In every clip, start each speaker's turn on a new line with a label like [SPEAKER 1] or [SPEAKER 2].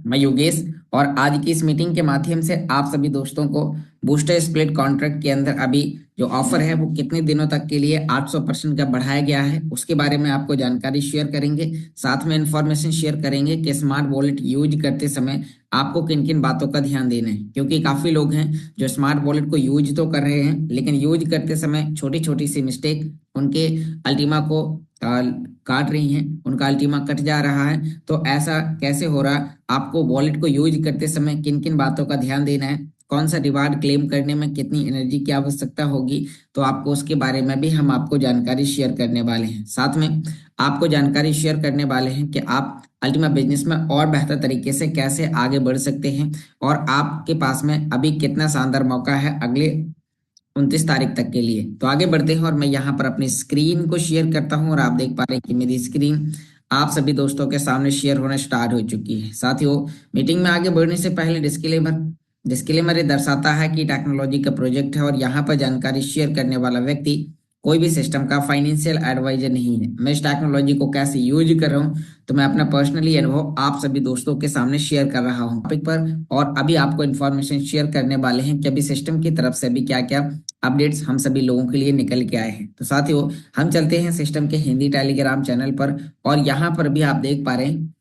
[SPEAKER 1] मैं योगेश। और आज की इस मीटिंग के माध्यम से आप सभी दोस्तों को बूस्टर स्प्लिट कॉन्ट्रैक्ट के अंदर अभी जो ऑफर है वो कितने दिनों तक के लिए 800% का बढ़ाया गया है उसके बारे में आपको जानकारी शेयर करेंगे। साथ में इंफॉर्मेशन शेयर करेंगे कि स्मार्ट वॉलेट यूज करते समय आपको किन किन बातों का ध्यान देना है, क्योंकि काफी लोग हैं जो स्मार्ट वॉलेट को यूज तो कर रहे हैं लेकिन यूज करते समय छोटी छोटी सी मिस्टेक उनके अल्टीमा को काट रही हैं, उनका अल्टीमा कट जा रहा है। तो ऐसा कैसे हो रहा है, आपको वॉलेट को यूज करते समय किन किन बातों का ध्यान देना है, कौन सा रिवार्ड क्लेम करने में कितनी एनर्जी की आवश्यकता होगी, तो आपको उसके बारे में भी हम आपको जानकारी शेयर करने वाले हैं। साथ में आपको जानकारी शेयर करने वाले हैं कि आप अल्टीमा बिजनेस में और बेहतर तरीके से कैसे आगे बढ़ सकते हैं और आपके पास में अभी कितना शानदार मौका है अगले 29 तारीख तक के लिए। तो आगे बढ़ते हैं और मैं यहाँ पर अपनी स्क्रीन को शेयर करता हूँ और आप देख पा रहे हैं कि मेरी स्क्रीन आप सभी दोस्तों के सामने शेयर होना स्टार्ट हो चुकी है। साथियों, मीटिंग में आगे बढ़ने से पहले डिस्क्लेमर डिस्क्लेमर ये दर्शाता है कि टेक्नोलॉजी का प्रोजेक्ट है और यहाँ पर जानकारी शेयर करने वाला व्यक्ति कोई भी सिस्टम का फाइनेंशियल एडवाइजर नहीं है। मैं इस टेक्नोलॉजी को कैसे यूज कर रहा हूँ तो मैं अपना पर्सनली अनुभव आप सभी दोस्तों के सामने शेयर कर रहा हूँ टॉपिक पर, और अभी आपको इन्फॉर्मेशन शेयर करने वाले हैं कि अभी सिस्टम की तरफ से भी क्या क्या अपडेट्स हम सभी लोगों के लिए निकल के आए हैं। तो साथियों, हम चलते हैं सिस्टम के हिंदी टेलीग्राम चैनल पर और यहाँ पर भी आप देख पा रहे हैं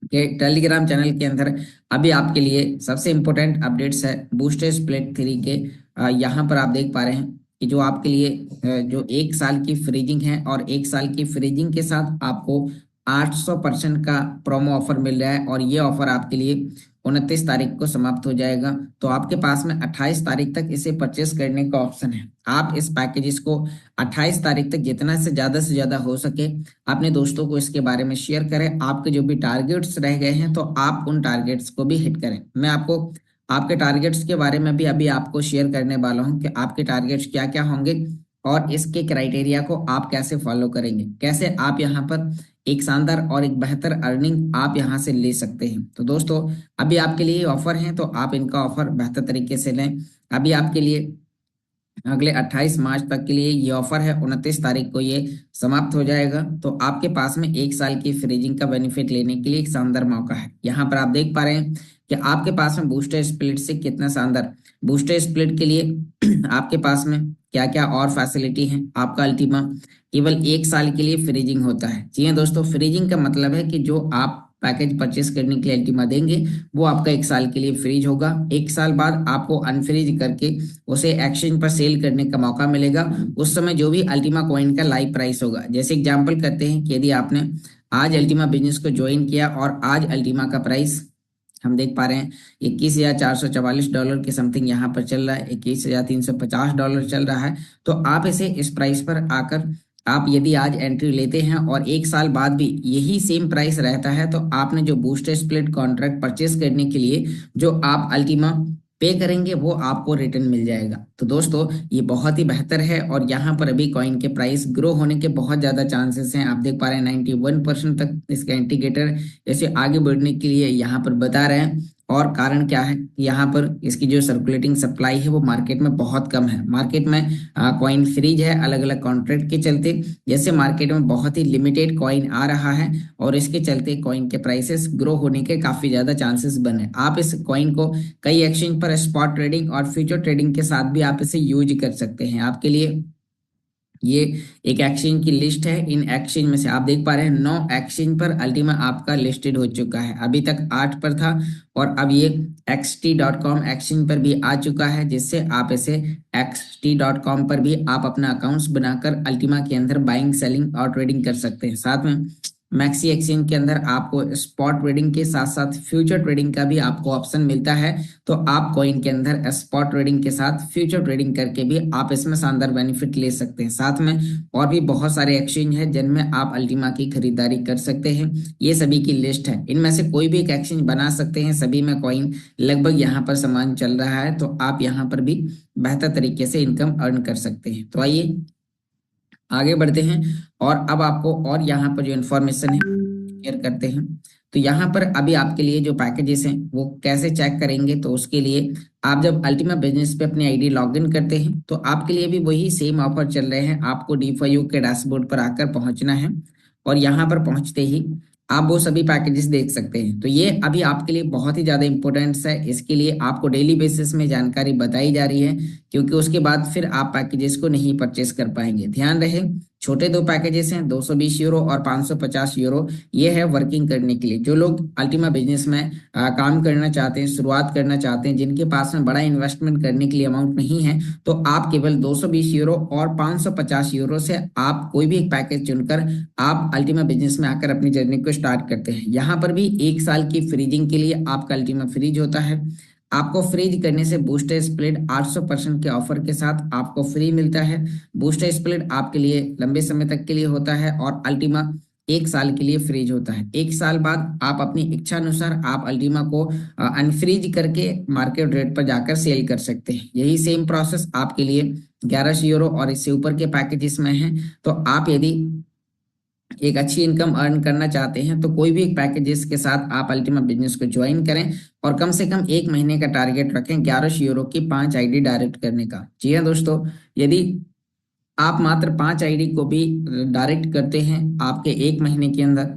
[SPEAKER 1] कि टेलीग्राम चैनल के अंदर अभी आपके लिए सबसे इम्पोर्टेंट अपडेट्स है बूस्टर स्प्लिट 3 के। यहाँ पर आप देख पा रहे हैं कि जो आपके लिए जो 1 साल की फ्रीजिंग है और 1 साल की फ्रीजिंग के साथ आपको 800% का प्रोमो ऑफर मिल रहा है और ये ऑफर आपके लिए 29 तारीख को समाप्त हो जाएगा। तो आपके पास में 28 तारीख तक इसे परचेस करने का ऑप्शन है। आप इस पैकेजेस को 28 तारीख तक जितना से ज्यादा हो सके अपने दोस्तों को इसके बारे में शेयर करें। आपके जो भी टारगेट्स रह गए हैं तो आप उन टारगेट्स को भी हिट करें। मैं आपको आपके टारगेट्स के बारे में भी अभी आपको शेयर करने वाला हूं कि आपके टारगेट्स क्या क्या होंगे और इसके क्राइटेरिया को आप कैसे फॉलो करेंगे, कैसे आप यहाँ पर एक शानदार और एक बेहतर अर्निंग आप यहाँ से ले सकते हैं। तो दोस्तों, अभी आपके लिए ऑफर है तो आप इनका ऑफर बेहतर तरीके से लें। अभी आपके लिए अगले 28 मार्च तक के लिए ये ऑफर है, 29 तारीख को ये समाप्त हो जाएगा। तो आपके पास में 1 साल की फ्रीजिंग का बेनिफिट लेने के लिए एक शानदार मौका है। यहाँ पर आप देख पा रहे हैं कि आपके पास में बूस्टर स्प्लिट से कितना शानदार बूस्टर स्प्लिट के लिए आपके पास में क्या क्या और फैसिलिटी है। आपका अल्टीमा केवल 1 साल के लिए फ्रीजिंग होता है। जी हाँ दोस्तों, फ्रीजिंग का मतलब है कि जो आप पैकेज परचेस करने के लिए अल्टीमा देंगे वो आपका 1 साल के लिए फ्रीज होगा। 1 साल बाद आपको अनफ्रीज करके उसे एक्सचेंज पर सेल करने का मौका मिलेगा। उस समय जो भी अल्टीमा कॉइन का लाइव प्राइस होगा, जैसे एग्जांपल करते हैं कि यदि आपने आज अल्टीमा बिजनेस को ज्वाइन किया और आज अल्टीमा का प्राइस हम देख पा रहे हैं $21,444 के समथिंग यहाँ पर चल रहा है, $21,350 चल रहा है। तो आप इसे इस प्राइस पर आकर आप यदि आज एंट्री लेते हैं और 1 साल बाद भी यही सेम प्राइस रहता है तो आपने जो बूस्टर स्प्लिट कॉन्ट्रैक्ट परचेस करने के लिए जो आप अल्टीमा पे करेंगे वो आपको रिटर्न मिल जाएगा। तो दोस्तों, ये बहुत ही बेहतर है और यहाँ पर अभी कॉइन के प्राइस ग्रो होने के बहुत ज्यादा चांसेस हैं। आप देख पा रहे हैं 91% तक इसका इंडिकेटर जैसे आगे बढ़ने के लिए यहाँ पर बता रहे हैं। और कारण क्या है, यहाँ पर इसकी जो सर्कुलेटिंग सप्लाई है वो मार्केट में बहुत कम है। मार्केट में कॉइन फ्रीज है अलग अलग कॉन्ट्रैक्ट के चलते, जैसे मार्केट में बहुत ही लिमिटेड कॉइन आ रहा है और इसके चलते कॉइन के प्राइसेस ग्रो होने के काफी ज्यादा चांसेस बने। आप इस कॉइन को कई एक्सचेंज पर स्पॉट ट्रेडिंग और फ्यूचर ट्रेडिंग के साथ भी आप इसे यूज कर सकते हैं। आपके लिए ये एक एक्सचेंज की लिस्ट है। इन एक्सचेंज में से आप देख पा रहे हैं 9 एक्सचेंज पर अल्टीमा आपका लिस्टेड हो चुका है। अभी तक 8 पर था और अब ये xt.com एक्सचेंज पर भी आ चुका है, जिससे आप इसे xt.com पर भी आप अपना अकाउंट्स बनाकर अल्टीमा के अंदर बाइंग सेलिंग और ट्रेडिंग कर सकते हैं। साथ में मैक्सी एक्सचेंज के अंदर आपको स्पॉट ट्रेडिंग के साथ साथ फ्यूचर ट्रेडिंग का भी आपको ऑप्शन मिलता है। तो आप कॉइन के अंदर स्पॉट ट्रेडिंग के साथ फ्यूचर ट्रेडिंग करके भी आप इसमें शानदार बेनिफिट ले सकते हैं। साथ में और भी बहुत सारे एक्सचेंज है जिनमें आप अल्टीमा की खरीदारी कर सकते हैं। ये सभी की लिस्ट है, इनमें से कोई भी एक एक्सचेंज बना सकते हैं। सभी में कॉइन लगभग यहाँ पर समान चल रहा है, तो आप यहाँ पर भी बेहतर तरीके से इनकम अर्न कर सकते हैं। तो आइए आगे बढ़ते हैं और अब आपको और यहाँ पर जो इन्फॉर्मेशन है शेयर करते हैं। तो यहाँ पर अभी आपके लिए जो पैकेजेस हैं वो कैसे चेक करेंगे, तो उसके लिए आप जब अल्टीमा बिजनेस पे अपनी आईडी लॉगिन करते हैं तो आपके लिए भी वही सेम ऑफर चल रहे हैं। आपको D4U के डैशबोर्ड पर आकर पहुंचना है और यहाँ पर पहुंचते ही आप वो सभी पैकेजेस देख सकते हैं। तो ये अभी आपके लिए बहुत ही ज़्यादा इंपॉर्टेंट है, इसके लिए आपको डेली बेसिस में जानकारी बताई जा रही है, क्योंकि उसके बाद फिर आप पैकेजेस को नहीं परचेस कर पाएंगे। ध्यान रहे, छोटे दो पैकेजेस हैं, 220 यूरो और 550 यूरो। ये है वर्किंग करने के लिए, जो लोग अल्टीमा बिजनेस में काम करना चाहते हैं, शुरुआत करना चाहते हैं, जिनके पास में बड़ा इन्वेस्टमेंट करने के लिए अमाउंट नहीं है, तो आप केवल 220 यूरो और 550 यूरो से आप कोई भी एक पैकेज चुनकर आप अल्टीमा बिजनेस में आकर अपनी जर्नी को स्टार्ट करते हैं। यहाँ पर भी 1 साल की फ्रीजिंग के लिए आपका अल्टीमा फ्रीज होता है। आपको फ्रीज करने से बूस्टर स्प्लिट 800% के ऑफर के साथ आपको फ्री मिलता है। बूस्टर स्प्लिट आपके लिए लंबे समय तक के लिए होता है और अल्टीमा 1 साल के लिए फ्रीज होता है। 1 साल बाद आप अपनी इच्छा अनुसार आप अल्टीमा को अनफ्रीज करके मार्केट रेट पर जाकर सेल कर सकते हैं। यही सेम प्रोसेस आपके लिए 1100 यूरो और इससे ऊपर के पैकेजेस में है। तो आप यदि एक अच्छी इनकम अर्न करना चाहते हैं तो कोई भी एक पैकेजेस के साथ आप अल्टीमा बिजनेस को ज्वाइन करें और कम से कम 1 महीने का टारगेट रखें 1100 यूरो की 5 आईडी डायरेक्ट करने का। जी हाँ दोस्तों, यदि आप मात्र 5 आईडी को भी डायरेक्ट करते हैं आपके 1 महीने के अंदर,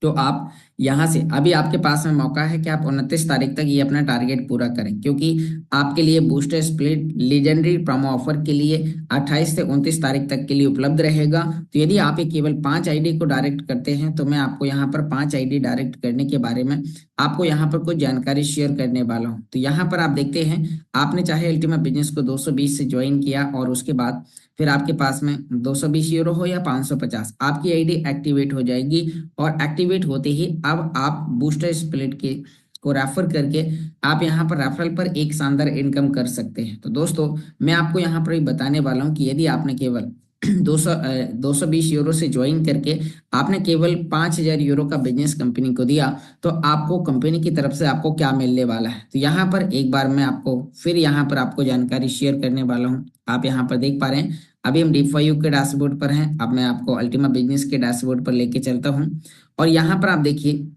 [SPEAKER 1] तो आप यहाँ से अभी आपके पास में मौका है कि आप 29 तारीख तक ये अपना टारगेट पूरा करें, क्योंकि आपके लिए booster split legendary promo offer के लिए 28 से 29 तारीख तक के लिए उपलब्ध रहेगा। तो यदि आप ये केवल 5 आईडी को डायरेक्ट करते हैं तो मैं आपको यहाँ पर 5 आईडी डायरेक्ट करने के बारे में आपको यहाँ पर कुछ जानकारी शेयर करने वाला हूँ। तो यहाँ पर आप देखते हैं, आपने चाहे अल्टीमा बिजनेस को 220 से ज्वाइन किया और उसके बाद फिर आपके पास में 220 यूरो हो या 550, आपकी आईडी एक्टिवेट हो जाएगी और एक्टिवेट होते ही अब आप बूस्टर स्प्लिट के को रेफर करके आप यहाँ पर रेफरल पर एक शानदार इनकम कर सकते हैं। तो दोस्तों, मैं आपको यहाँ पर बताने वाला हूँ कि यदि आपने केवल 220 यूरो से ज्वाइन करके आपने केवल 5000 यूरो का बिजनेस कंपनी को दिया, तो आपको कंपनी की तरफ से आपको क्या मिलने वाला है। तो यहाँ पर एक बार मैं आपको फिर यहाँ पर आपको जानकारी शेयर करने वाला हूँ। आप यहाँ पर देख पा रहे हैं, अभी हम D5U के डैशबोर्ड पर हैं। अब मैं आपको अल्टीमा बिजनेस के डैशबोर्ड पर लेके चलता हूँ और यहाँ पर आप देखिए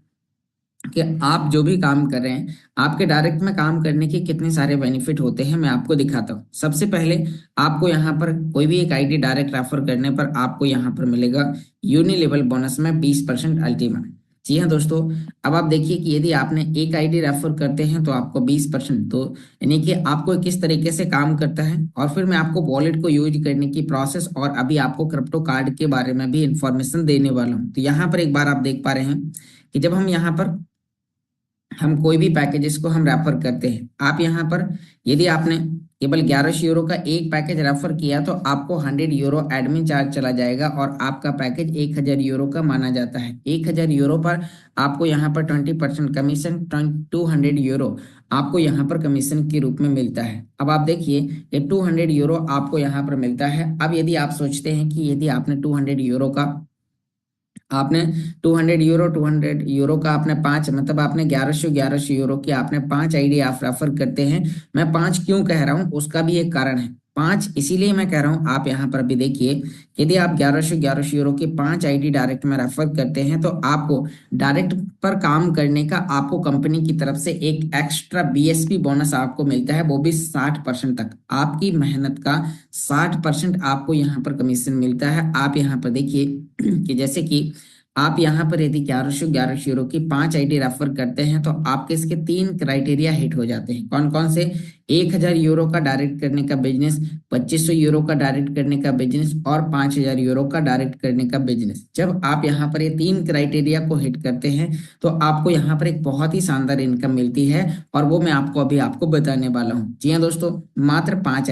[SPEAKER 1] कि आप जो भी काम कर रहे हैं, आपके डायरेक्ट में काम करने के कितने सारे बेनिफिट होते हैं, मैं आपको दिखाता हूँ। सबसे पहले आपको यहाँ पर कोई भी एक आईडी डायरेक्ट रेफर करने पर आपको यहाँ पर मिलेगा यूनि लेवल बोनस में 20% अल्टीमा। जी हाँ दोस्तों, अब आप देखिए कि यदि आपने एक आईडी रेफर करते हैं तो आपको 20%, तो यानी कि आपको किस तरीके से काम करता है। और फिर मैं आपको वॉलेट को यूज करने की प्रोसेस और अभी आपको क्रिप्टो कार्ड के बारे में भी इंफॉर्मेशन देने वाला हूँ। तो यहाँ पर एक बार आप देख पा रहे हैं कि जब हम कोई भी पैकेजेस को हम रेफर करते हैं, आप यहाँ पर यदि आपने केवल 1100 यूरो का एक पैकेज रेफर किया तो आपको 100 यूरो एडमिन चार्ज चला जाएगा और आपका पैकेज 1000 यूरो का माना जाता है। 1000 यूरो पर आपको यहाँ पर 20% कमीशन 200 यूरो आपको यहाँ पर कमीशन के रूप में मिलता है। अब आप देखिए, ये 200 यूरो आपको यहाँ पर मिलता है। अब यदि आप सोचते हैं कि यदि आपने 200 यूरो का आपने 5, मतलब आपने 1100 यूरो की आपने 5 आईडी आप रेफर करते हैं। मैं 5 क्यों कह रहा हूं, उसका भी एक कारण है। 5 इसीलिए मैं कह रहा हूं, आप यहाँ पर भी देखिए, यदि आप 1100 यूरो की 5 आईडी डायरेक्ट में रेफर करते हैं तो आपको डायरेक्ट पर काम करने का आपको कंपनी की तरफ से एक एक्स्ट्रा BSP बोनस आपको मिलता है, वो भी 60% तक। आपकी मेहनत का 60% आपको यहाँ पर कमीशन मिलता है। आप यहाँ पर देखिए कि जैसे कि आप यहाँ पर यदि 1100 यूरो की 5 आईडी रेफर करते हैं तो आपके इसके 3 क्राइटेरिया हिट हो जाते हैं। कौन कौन से? 1000 यूरो का डायरेक्ट करने का बिजनेस, 2500 यूरो का डायरेक्ट करने का बिजनेस और 5000 यूरो का डायरेक्ट करने का बिजनेस। जब आप यहाँ पर ये 3 क्राइटेरिया को हिट करते हैं तो आपको यहाँ पर एक बहुत ही शानदार इनकम मिलती है और वो मैं आपको बताने वाला हूँ। जी हाँ दोस्तों, मात्र 5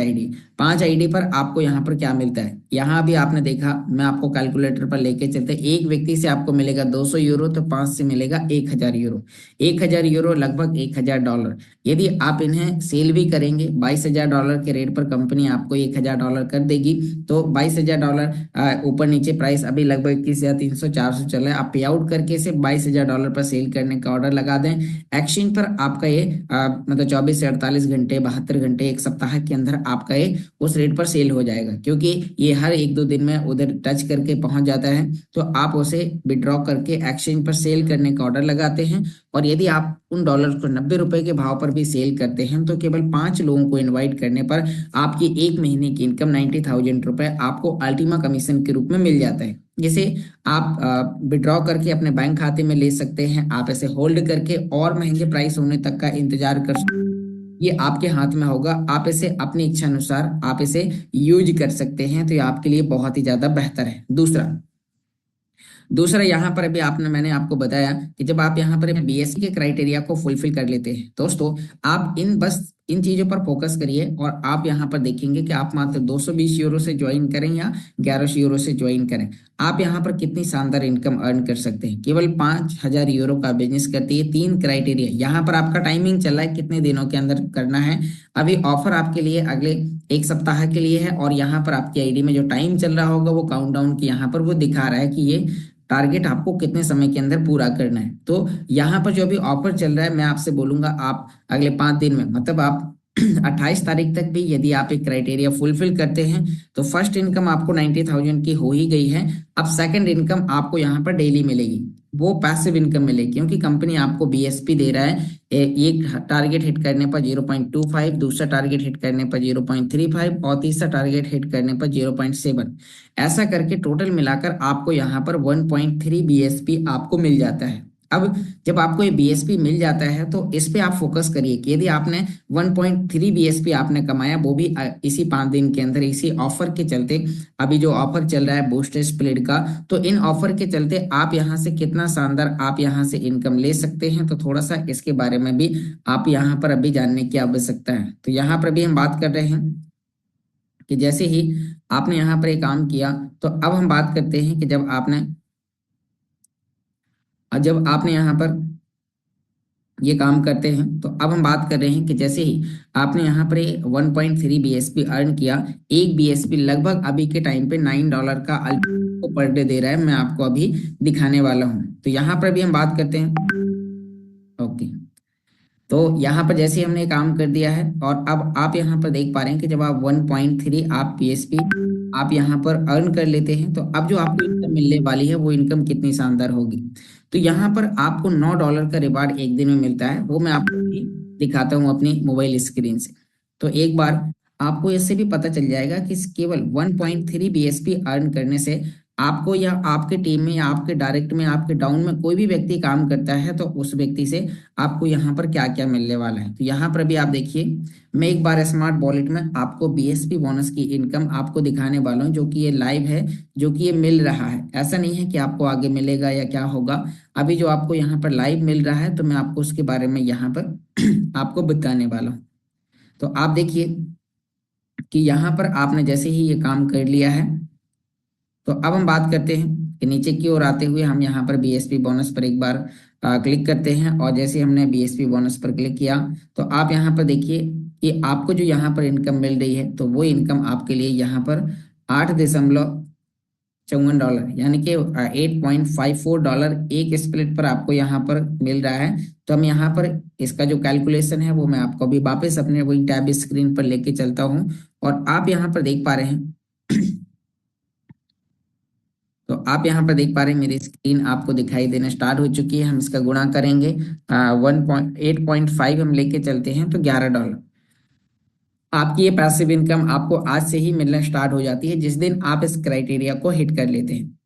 [SPEAKER 1] आईडी पर आपको यहाँ पर क्या मिलता है, यहाँ भी आपने देखा, मैं आपको कैलकुलेटर पर लेके चलते, एक व्यक्ति से आपको मिलेगा 200 यूरो, तो 5 से मिलेगा 1000 यूरो। 1000 यूरो लगभग $1000। यदि आप इन्हें सेल भी करेंगे $22,000 के रेट पर, कंपनी आपको $1000 कर देगी। तो $22,000 ऊपर नीचे प्राइस अभी लगभग 21,300-400 चल रहा है। आप पे आउट करके इसे $22,000 पर सेल करने का ऑर्डर लगा दें। एक्सचेंज पर आपका ये मतलब 24 से 48 घंटे, 72 घंटे, एक सप्ताह के अंदर आपका ये उस रेट पर सेल हो जाएगा, क्योंकि ये हर 1-2 दिन में उधर टच करके पहुंच जाता है। तो आप उसे विड्रॉ करके एक्सचेंज पर सेल करने का ऑर्डर लगाते हैं और यदि आप उन डॉलर को 90 रुपए के भाव पर भी सेल करते हैं तो केवल 5 लोगों को इन्वाइट करने पर आपकी एक महीने की इनकम 90,000 रुपए आपको अल्टीमा कमीशन के रूप में मिल जाता है। जिसे आप विड्रॉ करके अपने बैंक खाते में ले सकते हैं, आप इसे होल्ड करके और महंगे प्राइस होने तक का इंतजार कर सकते हैं। ये आपके हाथ में होगा, आप इसे अपनी इच्छा अनुसार आप इसे यूज कर सकते हैं, तो ये आपके लिए बहुत ही ज्यादा बेहतर है। दूसरा दूसरा यहाँ पर अभी आपने मैंने आपको बताया कि जब आप यहाँ पर बीएससी के क्राइटेरिया को फुलफिल कर लेते हैं दोस्तों, आप इन चीजों पर फोकस करिए और आप यहाँ पर देखेंगे कि आप मात्र 220 यूरो से ज्वाइन करें या 1100 यूरो से ज्वाइन करें, आप यहाँ पर कितनी शानदार इनकम अर्न कर सकते हैं। केवल 5,000 यूरो का बिजनेस करती है। 3 क्राइटेरिया यहाँ पर आपका टाइमिंग चल रहा है, कितने दिनों के अंदर करना है। अभी ऑफर आपके लिए अगले एक सप्ताह के लिए है और यहाँ पर आपकी आईडी में जो टाइम चल रहा होगा वो काउंटडाउन की यहाँ पर वो दिखा रहा है कि ये टारगेट आपको कितने समय के अंदर पूरा करना है। तो यहाँ पर जो अभी ऑफर चल रहा है, मैं आपसे बोलूंगा आप अगले 5 दिन में, मतलब आप 28 तारीख तक भी यदि आप एक क्राइटेरिया फुलफिल करते हैं तो फर्स्ट इनकम आपको 90,000 की हो ही गई है। अब सेकंड इनकम आपको यहाँ पर डेली मिलेगी, वो पैसिव इनकम मिलेगी, क्योंकि कंपनी आपको बीएसपी दे रहा है। एक टारगेट हिट करने पर 0.25, दूसरा टारगेट हिट करने पर 0.35 और तीसरा टारगेट हिट करने पर 0.7, ऐसा करके टोटल मिलाकर आपको यहाँ पर 1.3 बीएसपी आपको मिल जाता है। अब जब आपको ये बीएसपी मिल जाता है तो इस पे आप फोकस करिए कि यदि आपने 1.3 बीएसपी आपने कमाया, वो भी इसी 5 दिन के अंदर, इसी ऑफर के चलते, अभी जो ऑफर चल रहा है बूस्टर स्प्लिट का, तो इन ऑफर के चलते आप यहाँ से कितना शानदार आप यहाँ से इनकम ले सकते हैं, तो थोड़ा सा इसके बारे में भी आप यहाँ पर अभी जानने की आवश्यकता है। तो यहाँ पर भी हम बात कर रहे हैं कि जैसे ही आपने यहाँ पर एक काम किया, तो अब हम बात करते हैं कि जब आपने यहाँ पर ये काम करते हैं, तो अब हम बात कर रहे हैं कि जैसे ही आपने यहाँ पर 1.3 बीएसपी अर्न किया, एक बीएसपी लगभग अभी के टाइम पे $9 का पर डे दे रहा है। मैं आपको अभी दिखाने वाला हूँ। तो यहाँ पर भी हम बात करते हैं। ओके, तो यहाँ पर जैसे हमने काम कर दिया है और अब आप यहाँ पर देख पा रहे हैं कि जब आप 1.3 आप पीएसपी आप यहाँ पर अर्न कर लेते हैं, तो अब जो आपको इनकम मिलने वाली है वो इनकम कितनी शानदार होगी। तो यहाँ पर आपको $9 का रिवार्ड एक दिन में मिलता है, वो मैं आपको अभी दिखाता हूँ अपनी मोबाइल स्क्रीन से। तो एक बार आपको इससे भी पता चल जाएगा कि केवल 1.3 बीएसपी अर्न करने से आपको या आपके टीम में या आपके डायरेक्ट में आपके डाउन में कोई भी व्यक्ति काम करता है तो उस व्यक्ति से आपको यहाँ पर क्या क्या मिलने वाला है। तो यहाँ पर भी आप देखिए, मैं एक बार स्मार्ट वॉलेट में आपको बीएसपी बोनस की इनकम आपको दिखाने वाला हूँ, जो कि ये लाइव है, जो कि ये मिल रहा है। ऐसा नहीं है कि आपको आगे मिलेगा या क्या होगा, अभी जो आपको यहाँ पर लाइव मिल रहा है तो मैं आपको उसके बारे में यहाँ पर आपको बताने वाला हूँ। तो आप देखिए कि यहाँ पर आपने जैसे ही ये काम कर लिया है, तो अब हम बात करते हैं कि नीचे की ओर आते हुए हम यहाँ पर बीएसपी बोनस पर एक बार क्लिक करते हैं। और जैसे हमने बीएसपी बोनस पर क्लिक किया तो आप यहाँ पर देखिए कि आपको जो यहाँ पर इनकम मिल रही है, तो वो इनकम आपके लिए यहाँ पर $8.54 यानी कि $8.54 एक स्प्लिट पर आपको यहाँ पर मिल रहा है। तो हम यहाँ पर इसका जो कैलकुलेशन है वो मैं आपको अभी वापस अपने वही टैब स्क्रीन पर लेके चलता हूँ और आप यहाँ पर देख पा रहे हैं तो आप यहाँ पर देख पा रहे हैं मेरी स्क्रीन आपको दिखाई देना स्टार्ट हो चुकी है। हम इसका गुणा करेंगे 8.5 हम लेके चलते हैं तो $11। आपकी ये पैसिव इनकम आपको आज से ही मिलना स्टार्ट हो जाती है जिस दिन आप इस क्राइटेरिया को हिट कर लेते हैं।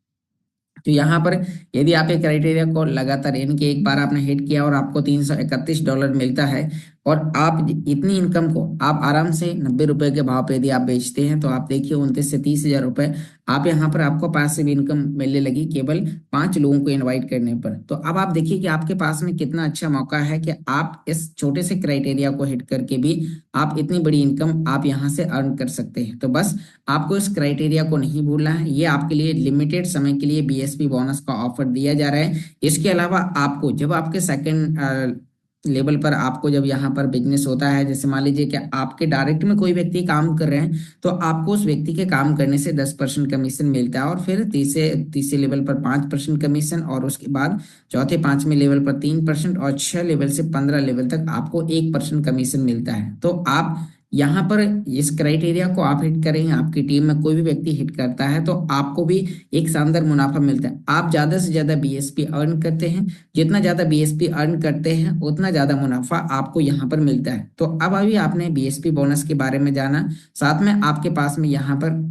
[SPEAKER 1] तो यहाँ पर यदि आप एक क्राइटेरिया को लगातार यानी कि एक बार आपने हिट किया और आपको $331 मिलता है और आप इतनी इनकम को आप आराम से ₹90 के भाव पे यदि आप बेचते हैं, तो आप देखिए 29 से 30,000 रुपए आप यहाँ पर आपको पैसिव इनकम मिलने लगी केवल 5 लोगों को इनवाइट करने पर। तो अब आप देखिए कि आपके पास में कितना अच्छा मौका है कि आप इस छोटे से क्राइटेरिया को हिट करके भी आप इतनी बड़ी इनकम आप यहाँ से अर्न कर सकते हैं। तो बस आपको इस क्राइटेरिया को नहीं भूलना है। ये आपके लिए लिमिटेड समय के लिए बीएसपी बोनस का ऑफर दिया जा रहा है। इसके अलावा आपको जब आपके सेकंड लेवल पर आपको जब यहाँ पर बिजनेस होता है, जैसे मान लीजिए कि आपके डायरेक्ट में कोई व्यक्ति काम कर रहे हैं, तो आपको उस व्यक्ति के काम करने से 10% कमीशन मिलता है और फिर तीसरे लेवल पर 5% कमीशन और उसके बाद चौथे 5वें लेवल पर 3% और 6 लेवल से 15 लेवल तक आपको 1% कमीशन मिलता है। तो आप यहाँ पर इस क्राइटेरिया को आप हिट करें, आपकी टीम में कोई भी व्यक्ति हिट करता है तो आपको भी एक शानदार मुनाफा मिलता है। आप ज्यादा से ज्यादा बीएसपी अर्न करते हैं, जितना ज्यादा बीएसपी अर्न करते हैं उतना ज्यादा मुनाफा आपको यहाँ पर मिलता है। तो अब अभी आपने बीएसपी बोनस के बारे में जाना, साथ में आपके पास में यहाँ पर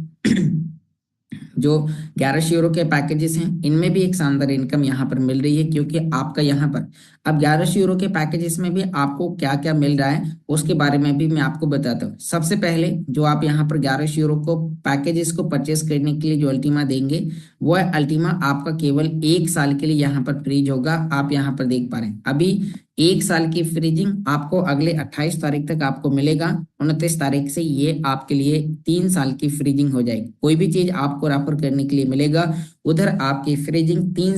[SPEAKER 1] जो 1100 यूरो के पैकेजेस हैं इनमें भी एक शानदार इनकम यहाँ पर मिल रही है, क्योंकि आपका यहाँ पर अब 1100 यूरो के पैकेजेस में भी आपको क्या क्या मिल रहा है उसके बारे में भी मैं आपको बताता हूँ। सबसे पहले जो आप यहाँ पर 1100 यूरो को पैकेजेस को परचेस करने के लिए जो अल्टीमा देंगे, वो अल्टीमा आपका केवल 1 साल के लिए यहाँ पर फ्रीज होगा। आप यहाँ पर देख पा रहे हैं अभी 1 साल की फ्रीजिंग आपको अगले 28 तारीख तक आपको मिलेगा। 29 तारीख से ये आपके लिए 3 साल की फ्रीजिंग हो जाएगी। कोई भी चीज आपको रेफर करने के लिए मिलेगा, उधर आपकी फ्रीजिंग 3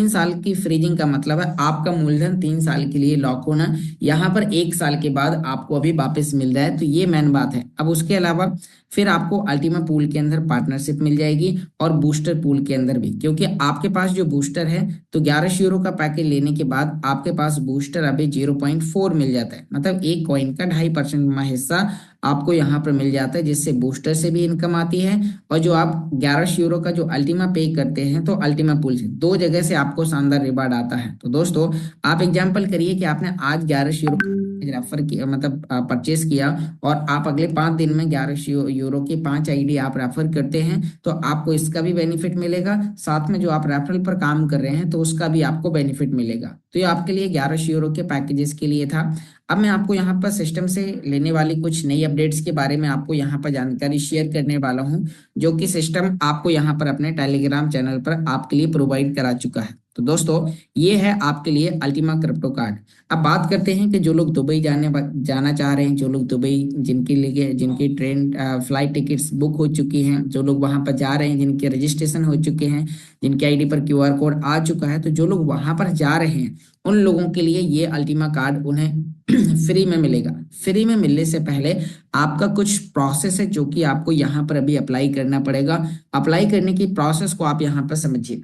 [SPEAKER 1] साल की फ्रीजिंग का मतलब है आपका मूलधन 3 साल के लिए लॉक होना, यहाँ पर 1 साल के बाद आपको अभी वापस मिल रहा है। तो ये मेन बात है। अब उसके अलावा फिर आपको अल्टीमा पूल के अंदर पार्टनरशिप मिल जाएगी और बूस्टर पूल के अंदर भी, क्योंकि आपके पास जो बूस्टर है तो 1100 यूरो का पैकेज लेने के बाद आपके पास बूस्टर अभी 0.4 मिल जाता है, मतलब एक कॉइन का 2.5% हिस्सा आपको यहाँ पर मिल जाता है, जिससे बूस्टर से भी इनकम आती है। और जो आप 1100 यूरो का जो अल्टीमा पे करते हैं तो अल्टीमा पूल से 2 जगह से आपको शानदार रिवार्ड आता है। तो दोस्तों आप एग्जांपल करिए कि आपने आज 1100 यूरो रेफर किया, मतलब परचेस किया, और आप अगले 5 दिन में 1100 यूरो की 5 आईडी आप रेफर करते हैं तो आपको इसका भी बेनिफिट मिलेगा, साथ में जो आप रेफरल पर काम कर रहे हैं तो उसका भी आपको बेनिफिट मिलेगा। तो ये आपके लिए 1100 यूरो के पैकेजेस के लिए था। अब मैं आपको यहाँ पर सिस्टम से लेने वाली कुछ नई अपडेट्स के बारे में आपको यहाँ पर जानकारी शेयर करने वाला हूँ, जो कि सिस्टम आपको यहाँ पर अपने टेलीग्राम चैनल पर आपके लिए प्रोवाइड करा चुका है। तो दोस्तों ये है आपके लिए अल्टीमा क्रिप्टो कार्ड। अब बात करते हैं कि जो लोग दुबई जाना चाह रहे हैं, जो लोग दुबई जिनके लिए जिनकी ट्रेन फ्लाइट टिकट्स बुक हो चुकी हैं, जो लोग वहां पर जा रहे हैं, जिनके रजिस्ट्रेशन हो चुके हैं, जिनके आईडी पर क्यूआर कोड आ चुका है, तो जो लोग वहां पर जा रहे हैं उन लोगों के लिए ये अल्टीमा कार्ड उन्हें फ्री में मिलेगा। फ्री में मिलने से पहले आपका कुछ प्रोसेस है जो कि आपको यहाँ पर अभी अप्लाई करना पड़ेगा। अप्लाई करने की प्रोसेस को आप यहाँ पर समझिए।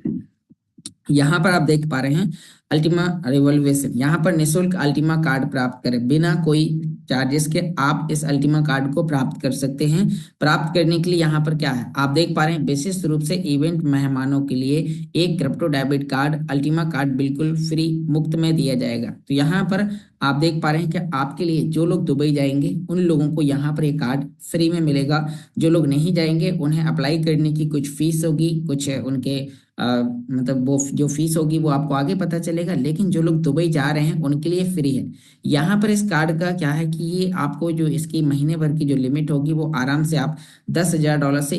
[SPEAKER 1] यहाँ पर आप देख पा रहे हैं अल्टीमा रिवॉल्वेशन, यहाँ पर निःशुल्क अल्टीमा कार्ड प्राप्त करें बिना कोई चार्जेस के आप इस अल्टीमा कार्ड को प्राप्त कर सकते हैं। प्राप्त करने के लिए यहाँ पर क्या है आप देख पा रहे हैं, विशेष रूप से इवेंट मेहमानों के लिए एक crypto debit card Ultima card बिल्कुल फ्री मुफ्त में दिया जाएगा। तो यहाँ पर आप देख पा रहे हैं कि आपके लिए जो लोग दुबई जाएंगे उन लोगों को यहाँ पर एक कार्ड फ्री में मिलेगा। जो लोग नहीं जाएंगे उन्हें अप्लाई करने की कुछ फीस होगी, कुछ उनके मतलब वो जो फीस होगी वो आपको आगे पता चलेगा, लेकिन जो लोग दुबई जा रहे हैं उनके लिए फ्री है। यहाँ पर इस कार्ड का क्या है कि ये आपको जो इसकी महीने भर की जो लिमिट होगी वो आराम से आप $10,000 से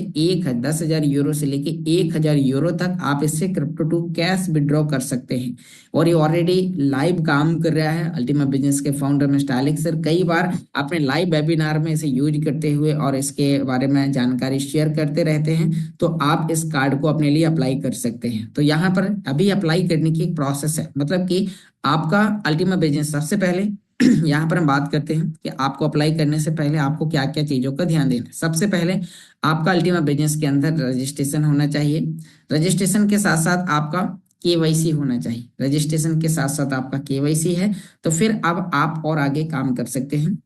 [SPEAKER 1] 10,000 यूरो से लेके 1,000 यूरो तक आप इससे क्रिप्टो टू कैश विड्रॉ कर सकते हैं। और ये ऑलरेडी लाइव काम कर रहा है। अल्टीमा बिजनेस के फाउंडर मिस्टर एलेक्स सर कई बार अपने लाइव वेबिनार में इसे यूज करते हुए और इसके बारे में जानकारी शेयर करते रहते हैं। तो आप इस कार्ड को अपने लिए अप्लाई कर सकते हैं। तो यहाँ पर अभी अप्लाई करने की एक प्रोसेस है, मतलब कि आपका अल्टीमा बिजनेस सबसे पहले यहाँ पर हम बात करते हैं कि आपको अप्लाई करने से पहले आपको क्या क्या चीजों का ध्यान देना है। सबसे पहले आपका अल्टीमा बिजनेस के अंदर रजिस्ट्रेशन होना चाहिए। रजिस्ट्रेशन के साथ साथ आपका केवाईसी होना चाहिए। रजिस्ट्रेशन के साथ साथ आपका केवाईसी है तो फिर अब आप और आगे काम कर सकते हैं।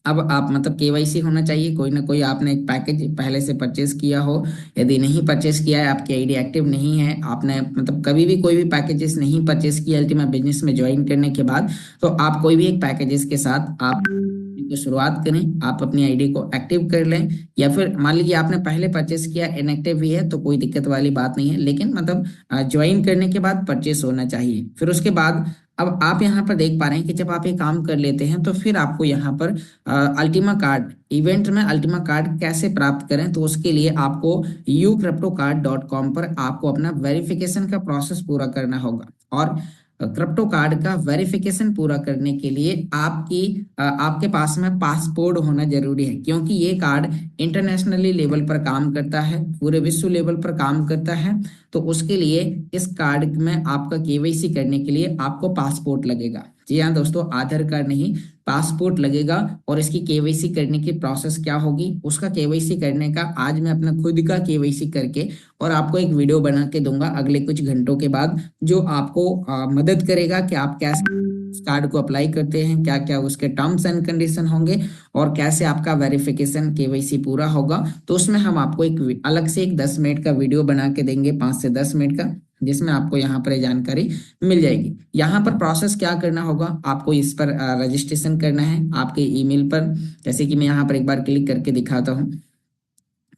[SPEAKER 1] अब आप मतलब केवाईसी होना चाहिए, कोई ना कोई आपने एक पैकेज पहले से परचेस किया हो। यदि नहीं परचेस किया है, आपकी आईडी एक्टिव नहीं है, आपने मतलब कभी भी कोई भी पैकेजेस नहीं परचेस किया अल्टीमा बिजनेस में ज्वाइन करने के बाद, तो आप कोई भी एक पैकेजेस के साथ आप की शुरुआत करें। आप अपनी आईडी को एक्टिव कर लें, या फिर मान लीजिए आपने पहले परचेस किया इनएक्टिव भी है तो कोई दिक्कत वाली बात नहीं है, लेकिन मतलब ज्वाइन करने के बाद परचेस होना चाहिए। फिर उसके बाद अब आप यहाँ पर देख पा रहे हैं कि जब आप ये काम कर लेते हैं तो फिर आपको यहाँ पर अल्टीमा कार्ड इवेंट में अल्टीमा कार्ड कैसे प्राप्त करें, तो उसके लिए आपको ucryptocard.com पर आपको अपना वेरिफिकेशन का प्रोसेस पूरा करना होगा। और क्रिप्टो कार्ड का वेरिफिकेशन पूरा करने के लिए आपके पास में पासपोर्ट होना जरूरी है, क्योंकि ये कार्ड इंटरनेशनली लेवल पर काम करता है, पूरे विश्व लेवल पर काम करता है। तो उसके लिए इस कार्ड में आपका केवाईसी करने के लिए आपको पासपोर्ट लगेगा। जी हाँ दोस्तों, आधार कार्ड नहीं, पासपोर्ट लगेगा। और इसकी केवाईसी करने की प्रोसेस क्या होगी, उसका केवाईसी करने का आज मैं अपना खुद का केवाईसी करके और आपको एक वीडियो बना के दूंगा अगले कुछ घंटों के बाद, जो आपको मदद करेगा कि आप कैसे इस कार्ड को अप्लाई करते हैं, क्या क्या उसके टर्म्स एंड कंडीशन होंगे, और कैसे आपका वेरिफिकेशन केवाईसी पूरा होगा। तो उसमें हम आपको एक अलग से एक 10 मिनट का वीडियो बना के देंगे, 5 से 10 मिनट का, जिसमें आपको यहाँ पर ये जानकारी मिल जाएगी। यहाँ पर प्रोसेस क्या करना होगा, आपको इस पर रजिस्ट्रेशन करना है आपके ईमेल पर। जैसे कि मैं यहाँ पर एक बार क्लिक करके दिखाता हूँ।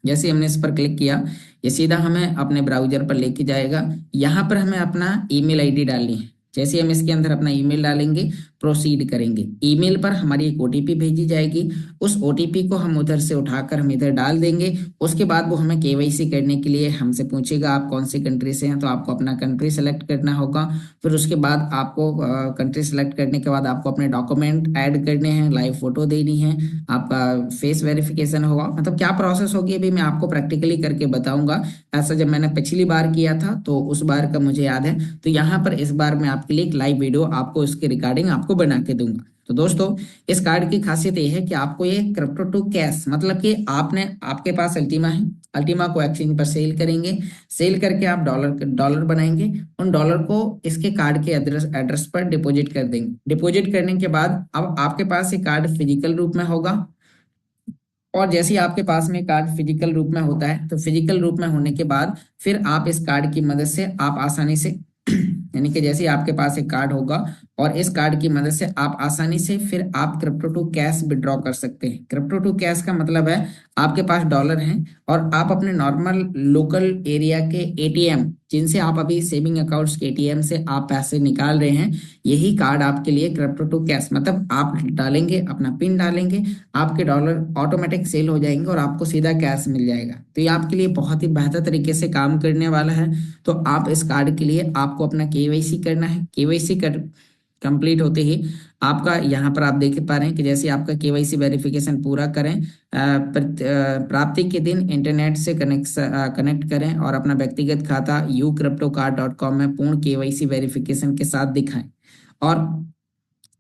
[SPEAKER 1] जैसे हमने इस पर क्लिक किया, ये सीधा हमें अपने ब्राउजर पर लेके जाएगा। यहाँ पर हमें अपना ईमेल आईडी डालनी है। जैसे हम इसके अंदर अपना ईमेल डालेंगे, प्रोसीड करेंगे, ईमेल पर हमारी एक ओटीपी भेजी जाएगी। उस ओटीपी को हम उधर से उठाकर हम इधर डाल देंगे। उसके बाद वो हमें केवाईसी करने के लिए हमसे पूछेगा आप कौन सी कंट्री से हैं, तो आपको अपना कंट्री सेलेक्ट करना होगा। फिर उसके बाद आपको कंट्री सेलेक्ट करने के बाद आपको अपने डॉक्यूमेंट ऐड करने हैं, लाइव फोटो देनी है, आपका फेस वेरिफिकेशन होगा। मतलब क्या प्रोसेस होगी अभी मैं आपको प्रैक्टिकली करके बताऊंगा। ऐसा जब मैंने पिछली बार किया था तो उस बार का मुझे याद है। तो यहाँ पर इस बार मैं आपके लिए एक लाइव वीडियो आपको इसके रिगार्डिंग आपको बना के दूंगा। तो दोस्तों, इस कार्ड की खासियत ये है कि आपको ये क्रिप्टो टू कैश, मतलब कि आपने आपके पास अल्टीमा है, अल्टीमा को एक्सचेंज पर सेल करेंगे, सेल करके आप डॉलर डॉलर बनाएंगे, उन डॉलर को इसके कार्ड के एड्रेस एड्रेस पर डिपॉजिट कर देंगे। डिपॉजिट करने के बाद अब आपके पास ये कार्ड फिजिकल रूप में होगा। और जैसे ही आपके पास में कार्ड फिजिकल रूप में होता है, तो फिजिकल रूप में होने के बाद फिर आप इस कार्ड की मदद से आप आसानी से यानी कि जैसे ही आपके पास एक कार्ड होगा और इस कार्ड की मदद से आप आसानी से फिर आप क्रिप्टो टू कैश विड्रॉ कर सकते हैं। क्रिप्टो टू कैश का मतलब है आपके पास डॉलर हैं और आप अपने नॉर्मल लोकल एरिया के एटीएम, जिनसे आप अभी सेविंग अकाउंट्स के एटीएम से आप पैसे निकाल रहे हैं, यही कार्ड आपके लिए क्रिप्टो टू कैश, मतलब आप डालेंगे अपना पिन डालेंगे, आपके डॉलर ऑटोमेटिक सेल हो जाएंगे और आपको सीधा कैश मिल जाएगा। तो ये आपके लिए बहुत ही बेहतर तरीके से काम करने वाला है। तो आप इस कार्ड के लिए आपको अपना केवाईसी करना है। केवाईसी कर कंप्लीट होते ही आपका यहाँ पर आप देख पा रहे हैं कि जैसे आपका केवाईसी वेरिफिकेशन पूरा करें, प्राप्ति के दिन इंटरनेट से कनेक्ट करें और अपना व्यक्तिगत खाता ucryptocard.com में पूर्ण केवाईसी वेरिफिकेशन के साथ दिखाएं। और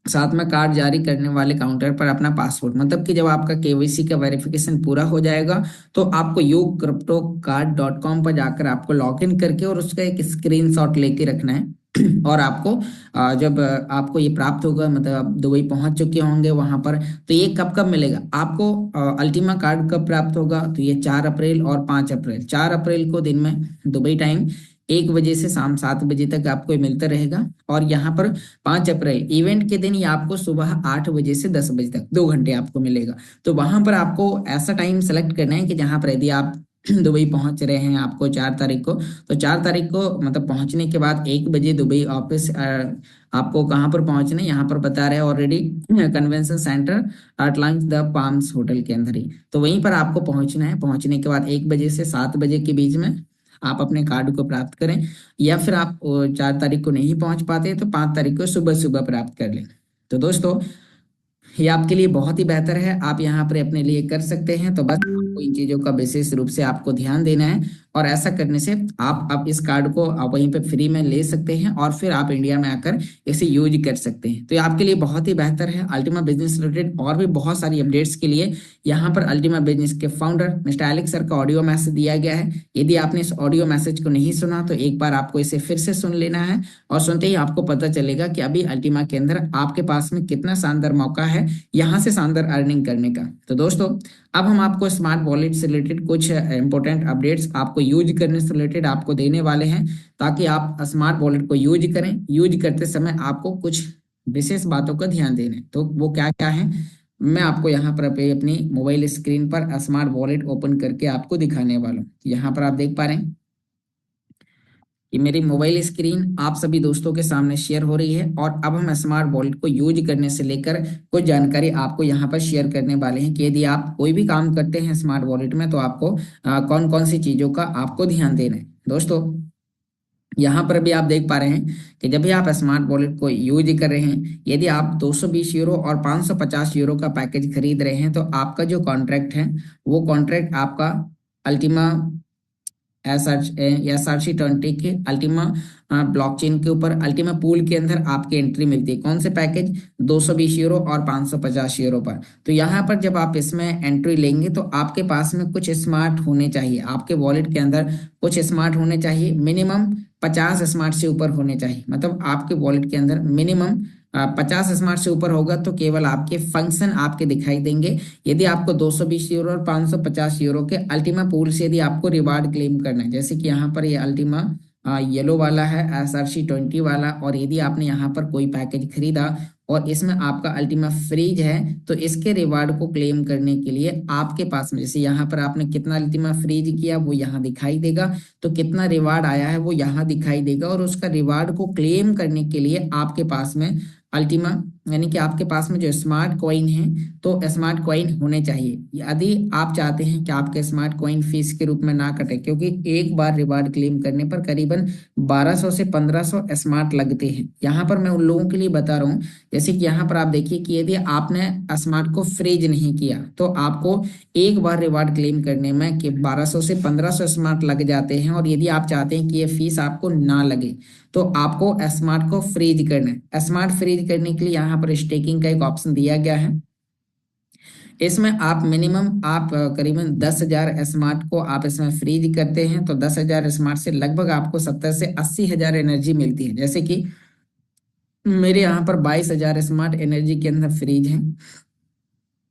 [SPEAKER 1] साथ में कार्ड जारी करने वाले काउंटर पर अपना पासवर्ड, मतलब कि जब आपका केवाईसी का वेरिफिकेशन पूरा हो जाएगा तो आपको ucryptocard.com पर जाकर आपको लॉगिन करके और उसका एक स्क्रीनशॉट लेके रखना है। और आपको जब आपको ये प्राप्त होगा, मतलब आप दुबई पहुंच चुके होंगे वहां पर, तो ये कब कब मिलेगा आपको, अल्टीमा कार्ड कब प्राप्त होगा, तो ये 4 अप्रैल और 5 अप्रैल। 4 अप्रैल को दिन में दुबई टाइम 1 बजे से शाम 7 बजे तक आपको ये मिलता रहेगा। और यहाँ पर 5 अप्रैल इवेंट के दिन ये आपको सुबह 8 बजे से 10 बजे तक 2 घंटे आपको मिलेगा। तो वहां पर आपको ऐसा टाइम सेलेक्ट करना है कि जहां पर यदि आप दुबई पहुंच रहे हैं आपको 4 तारीख को, तो 4 तारीख को मतलब पहुंचने के बाद 1 बजे दुबई ऑफिस आपको कहाँ पर पहुंचना है, यहाँ पर बता रहे हैं already, convention centre Atlantis the palms hotel के अंदर ही। तो वहीं पर आपको पहुंचना है। पहुंचने के बाद 1 बजे से 7 बजे के बीच में आप अपने कार्ड को प्राप्त करें, या फिर आप 4 तारीख को नहीं पहुंच पाते तो 5 तारीख को सुबह सुबह प्राप्त कर लें। तो दोस्तों, ये आपके लिए बहुत ही बेहतर है, आप यहाँ पर अपने लिए कर सकते हैं। तो बस आपको इन चीजों का विशेष रूप से आपको ध्यान देना है, और ऐसा करने से आप अब इस कार्ड को आप वहीं पे फ्री में ले सकते हैं और फिर आप इंडिया में आकर इसे यूज कर सकते हैं। तो ये आपके लिए बहुत ही बेहतर है। अल्टीमा बिजनेस रिलेटेड और भी बहुत सारी अपडेट्स के लिए यहाँ पर अल्टीमा बिजनेस के फाउंडर मिस्टर एलेक्स सर का ऑडियो मैसेज दिया गया है। यदि आपने इस ऑडियो मैसेज को नहीं सुना तो एक बार आपको इसे फिर से सुन लेना है, और सुनते ही आपको पता चलेगा कि अभी अल्टीमा के अंदर आपके पास में कितना शानदार मौका है यहाँ से शानदार अर्निंग करने का। तो दोस्तों, अब हम आपको स्मार्ट वॉलेट से रिलेटेड कुछ इंपॉर्टेंट अपडेट्स आपको यूज करने से रिलेटेड आपको देने वाले हैं, ताकि आप स्मार्ट वॉलेट को यूज करें। यूज करते समय आपको कुछ विशेष बातों का ध्यान देना है। तो वो क्या क्या है, मैं आपको यहाँ पर अपनी मोबाइल स्क्रीन पर स्मार्ट वॉलेट ओपन करके आपको दिखाने वाला हूँ। यहाँ पर आप देख पा रहे हैं कि मेरी मोबाइल स्क्रीन आप सभी दोस्तों के सामने शेयर हो रही है, और अब हम स्मार्ट वॉलेट को यूज करने से लेकर कुछ जानकारी आपको यहाँ पर शेयर करने वाले हैं कि यदि आप कोई भी काम करते हैं स्मार्ट वॉलेट में तो आपको कौन कौन सी चीजों का आपको ध्यान देना है। दोस्तों, यहाँ पर भी आप देख पा रहे हैं कि जब भी आप स्मार्ट वॉलेट को यूज कर रहे हैं, यदि आप 220 यूरो और 550 यूरो का पैकेज खरीद रहे हैं, तो आपका जो कॉन्ट्रैक्ट है वो कॉन्ट्रैक्ट आपका अल्टीमा SRC20 के अल्टीमा ब्लॉकचेन के ऊपर अल्टीमा पूल के अंदर आपकी एंट्री मिलती है। कौन से पैकेज? 220 यूरो और 550 यूरो पर। तो यहाँ पर जब आप इसमें एंट्री लेंगे तो आपके पास में कुछ स्मार्ट होने चाहिए, आपके वॉलेट के अंदर कुछ स्मार्ट होने चाहिए, मिनिमम 50 स्मार्ट से ऊपर होने चाहिए। मतलब आपके वॉलेट के अंदर मिनिमम 50 स्मार्ट से ऊपर होगा तो केवल आपके फंक्शन आपके दिखाई देंगे। यदि आपको 220 यूरो और 550 यूरो के अल्टीमा पूल से यदि आपको रिवार्ड क्लेम करना है, जैसे कि यहाँ पर ये अल्टीमा येलो वाला है, SRC20 वाला, और यदि आपने यहाँ पर कोई पैकेज खरीदा और इसमें आपका अल्टीमा फ्रीज है तो इसके रिवार्ड को क्लेम करने के लिए आपके पास में, जैसे यहाँ पर आपने कितना अल्टीमा फ्रीज किया वो यहाँ दिखाई देगा, तो कितना रिवार्ड आया है वो यहाँ दिखाई देगा, और उसका रिवार्ड को क्लेम करने के लिए आपके पास में अल्टीमा यानी कि आपके पास में जो स्मार्ट कॉइन है तो स्मार्ट कॉइन होने चाहिए। यदि आप चाहते हैं कि आपके स्मार्ट कॉइन फीस के रूप में ना कटे, क्योंकि एक बार रिवार्ड क्लेम करने पर करीबन 1200 से 1500 स्मार्ट लगते हैं। यहाँ पर मैं उन लोगों के लिए बता रहा हूँ, जैसे कि यहाँ पर आप देखिए कि यदि आपने स्मार्ट को फ्रीज नहीं किया तो आपको एक बार रिवार्ड क्लेम करने में कि 1200 से 1500 स्मार्ट लग जाते हैं, और यदि आप चाहते हैं कि ये फीस आपको ना लगे तो आपको स्मार्ट को फ्रीज करना है। स्मार्ट फ्रीज करने के लिए यहाँ पर स्टेकिंग का एक ऑप्शन दिया गया है। इसमें आप मिनिमम आप करीबन 10,000 स्मार्ट को आप इसमें फ्रीज करते हैं तो 10,000 स्मार्ट से लगभग आपको 70 से 80,000 एनर्जी मिलती है। जैसे कि मेरे यहाँ पर 22,000 स्मार्ट एनर्जी के अंदर फ्रीज है।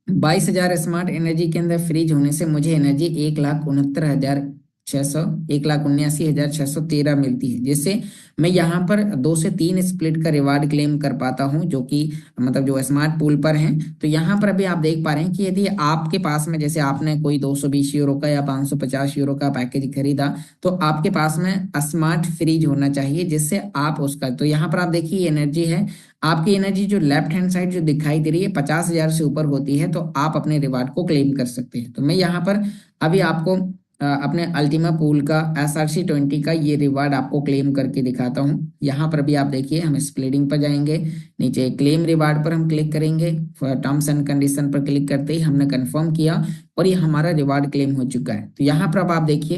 [SPEAKER 1] 22,000 स्मार्ट एनर्जी के अंदर फ्रीज होने से मुझे एनर्जी 1,69,600 1,79,613 मिलती है, जिससे मैं यहाँ पर 2 से 3 स्प्लिट का रिवार्ड क्लेम कर पाता हूँ, जो कि मतलब जो स्मार्ट पूल पर हैं। तो यहाँ पर अभी आप देख पा रहे हैं कि यदि आपके पास में, जैसे आपने कोई 220 यूरो का या 550 यूरो का पैकेज खरीदा तो आपके पास में स्मार्ट फ्रीज होना चाहिए, जिससे आप उसका, तो यहाँ पर आप देखिए एनर्जी है आपकी, एनर्जी जो लेफ्ट हैंड साइड जो दिखाई दे रही है 50,000 से ऊपर होती है तो आप अपने रिवार्ड को क्लेम कर सकते हैं। तो मैं यहाँ पर अभी आपको अपने अल्टीमा पूल का SRC20 का ये रिवार्ड आपको क्लेम करके दिखाता हूँ। यहाँ पर भी आप देखिए, हम स्प्लिटिंग पर जाएंगे, नीचे क्लेम रिवार्ड पर हम क्लिक करेंगे, टर्म्स एंड कंडीशन पर क्लिक करते ही हमने कंफर्म किया और ये हमारा रिवार्ड क्लेम हो चुका है। तो यहाँ पर अब आप देखिए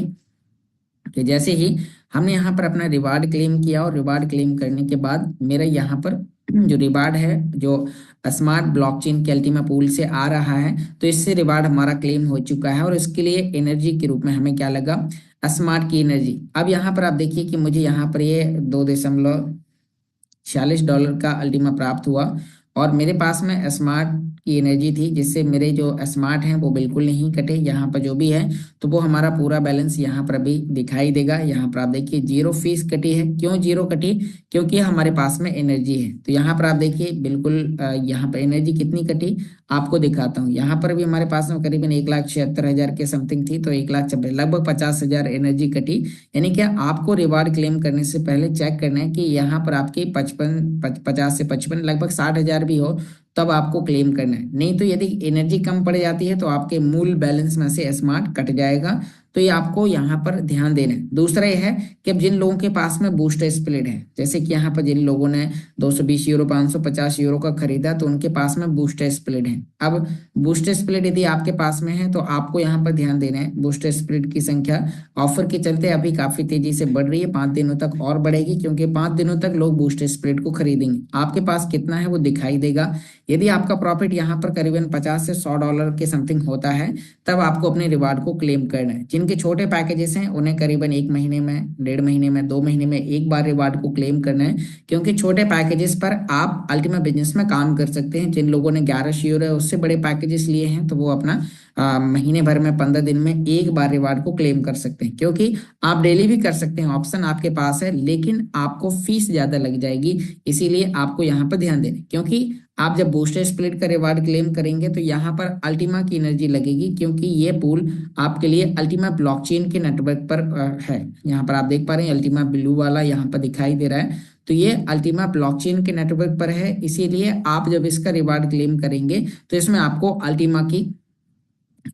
[SPEAKER 1] कि जैसे ही हमने यहाँ पर अपना रिवार्ड क्लेम किया और रिवार्ड क्लेम करने के बाद मेरा यहाँ पर जो रिवार्ड है जो स्मार्ट ब्लॉकचेन के अल्टीमा पूल से आ रहा है, तो इससे रिवार्ड हमारा क्लेम हो चुका है और इसके लिए एनर्जी के रूप में हमें क्या लगा? स्मार्ट की एनर्जी। अब यहाँ पर आप देखिए कि मुझे यहाँ पर ये $2.46 का अल्टीमा प्राप्त हुआ और मेरे पास में स्मार्ट की एनर्जी थी, जिससे मेरे जो स्मार्ट हैं वो बिल्कुल नहीं कटे। यहाँ पर जो भी है तो वो हमारा पूरा बैलेंस यहाँ पर अभी दिखाई देगा। यहाँ पर आप देखिए 0 फीस कटी है। क्यों 0 कटी? क्योंकि हमारे पास में एनर्जी है। तो यहाँ पर आप देखिए बिल्कुल यहाँ पर एनर्जी कितनी कटी आपको दिखाता हूँ। यहाँ पर भी हमारे पास में करीबन 1,76,000 के समथिंग थी, तो 1,90,000 लगभग 50,000 एनर्जी कटी। यानी कि आपको रिवार्ड क्लेम करने से पहले चेक करना है कि यहाँ पर आपकी 50 से 55 लगभग 60,000 भी हो तब आपको क्लेम करना है। नहीं तो यदि एनर्जी कम पड़ जाती है तो आपके मूल बैलेंस में से स्मार्ट कट जाएगा। तो ये आपको यहाँ पर ध्यान देना है। दूसरा ये है कि अब जिन लोगों के पास में बूस्टर स्प्लिट है, जैसे कि यहाँ पर जिन लोगों ने 220 यूरो 550 यूरो का खरीदा तो उनके पास में बूस्टर स्प्लिट है। अब बूस्टर स्प्लिट यदि आपके पास में है तो आपको यहाँ पर ध्यान देना है। बूस्टर स्प्लिट की संख्या ऑफर के चलते अभी काफी तेजी से बढ़ रही है, 5 दिनों तक और बढ़ेगी, क्योंकि 5 दिनों तक लोग बूस्टर स्प्लिट को खरीदेंगे। आपके पास कितना है वो दिखाई देगा। यदि आपका प्रॉफिट यहाँ पर करीबन 50 से $100 के समथिंग होता है तब आपको अपने रिवार्ड को क्लेम करना है। जिनके छोटे पैकेजेस हैं उन्हें करीबन 1 महीने में, 1.5 महीने में, 2 महीने में एक बार रिवार्ड को क्लेम करना है, क्योंकि छोटे पैकेजेस पर आप अल्टीमा बिजनेस में काम कर सकते हैं। जिन लोगों ने 11 यूरो है उससे बड़े पैकेजेस लिए हैं तो वो अपना महीने भर में 15 दिन में एक बार रिवार्ड को क्लेम कर सकते हैं, क्योंकि आप डेली भी कर सकते हैं, ऑप्शन आपके पास है, लेकिन आपको फीस ज्यादा लग जाएगी। इसीलिए आपको यहाँ पर ध्यान देना, क्योंकि आप जब बूस्टर स्प्लिट का रिवार्ड क्लेम करेंगे तो यहाँ पर अल्टीमा की एनर्जी लगेगी, क्योंकि ये पूल आपके लिए अल्टीमा ब्लॉकचेन के नेटवर्क पर है। यहाँ पर आप देख पा रहे हैं अल्टीमा ब्लू वाला यहाँ पर दिखाई दे रहा है, तो ये अल्टीमा ब्लॉकचेन के नेटवर्क पर है। इसीलिए आप जब इसका रिवार्ड क्लेम करेंगे तो इसमें आपको अल्टीमा की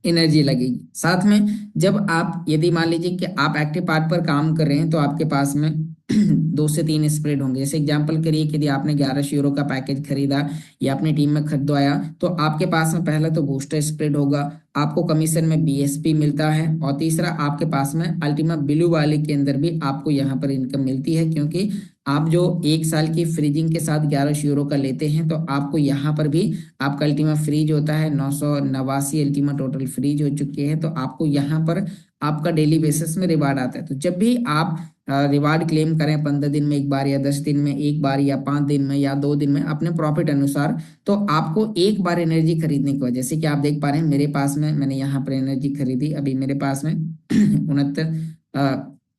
[SPEAKER 1] एनर्जी लगेगी। साथ में जब आप, यदि मान लीजिए कि आप एक्टिव पार्ट पर काम कर रहे हैं तो आपके पास में 2 से 3 स्प्लिट होंगे। जैसे एग्जांपल करिए कि यदि आपने 1100 € का पैकेज खरीदा या अपनी टीम में खरीदवाया, तो आपके पास में पहला तो बूस्टर स्प्लिट होगा, आपको कमीशन में बीएसपी मिलता है, और तीसरा आपके पास में अल्टीमा ब्लू वाले के अंदर भी आपको यहाँ पर इनकम मिलती है, क्योंकि आप जो 1 साल की फ्रीजिंग के साथ 1100 € का लेते हैं, तो आपको यहाँ पर भी आपका अल्टीमा फ्रीज होता है। 989 अल्टीमा टोटल फ्रीज हो चुके हैं, तो आपको यहाँ पर आपका डेली बेसिस में रिवार्ड आता है। तो जब भी आप रिवार्ड क्लेम करें 15 दिन में एक बार या 10 दिन में एक बार या 5 दिन में या 2 दिन में अपने प्रॉफिट अनुसार, तो आपको एक बार एनर्जी खरीदने के बाद, जैसे कि आप देख पा रहे हैं मेरे पास में, मैंने यहाँ पर एनर्जी खरीदी, अभी मेरे पास में